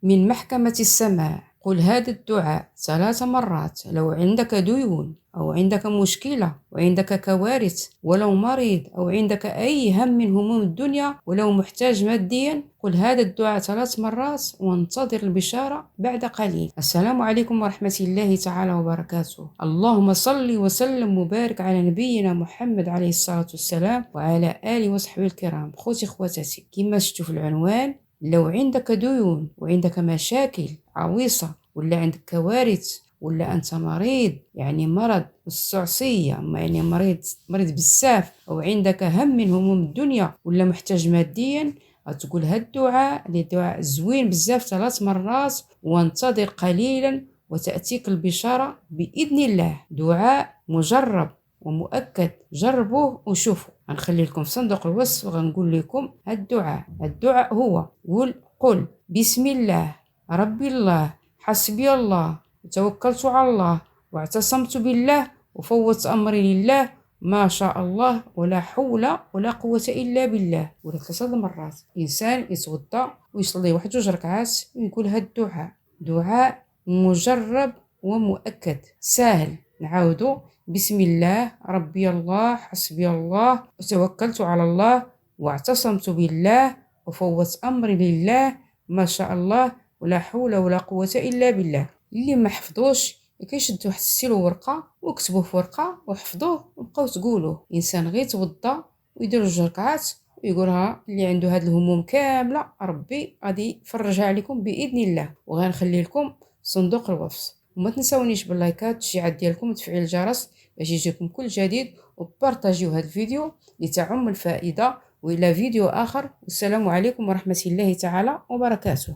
من محكمة السماء. قل هذا الدعاء 3 مرات لو عندك ديون أو عندك مشكلة وعندك كوارث، ولو مريض أو عندك أي هم من هموم الدنيا، ولو محتاج ماديا. قل هذا الدعاء 3 مرات وانتظر البشارة بعد قليل. السلام عليكم ورحمة الله تعالى وبركاته. اللهم صل وسلم وبارك على نبينا محمد عليه الصلاة والسلام وعلى آله وصحبه الكرام. خوتي خواتاتي، كما شفتوا في العنوان، لو عندك ديون وعندك مشاكل عويصة، ولا عندك كوارث، ولا أنت مريض يعني مرض السعصية، يعني مريض بزاف، أو عندك هم من هموم الدنيا، ولا محتاج ماديا، تقول هاد الدعاء اللي دعاء زوين بزاف 3 مرات وانتظر قليلا وتأتيك البشارة بإذن الله. دعاء مجرب ومؤكد، جربوه وشوفوا. غنخلي لكم في صندوق الوصف وغنقول لكم الدعاء هو: قل بسم الله ربي الله حسبي الله توكلت على الله واعتصمت بالله وفوضت أمري لله ما شاء الله ولا حول ولا قوة إلا بالله. ولا 3 مرات. إنسان يتوضا ويصلي 1 2 ركعات ويقول هاد دعاء مجرب ومؤكد سهل. نعاودو: بسم الله ربي الله حسبي الله وتوكلت على الله واعتصمت بالله وفوضت أمري لله ما شاء الله ولا حول ولا قوة إلا بالله. اللي ما حفظوش كيشدوا واحد السيلو ورقة وكتبوه في ورقة وحفظوه وبقاو تقولوه. إنسان غير توضا ويدير 2 ركعات ويقولها، اللي عنده هاد الهموم كاملة ربي غادي يفرجها عليكم بإذن الله. وغنخلي لكم صندوق الوصف. وما تنساونيش باللايكات والتشجيعات ديالكم وتفعيل الجرس باش يجيكم كل جديد، وبارطاجيو هذا الفيديو لتعم الفائدة. وإلى فيديو آخر، والسلام عليكم ورحمة الله تعالى وبركاته.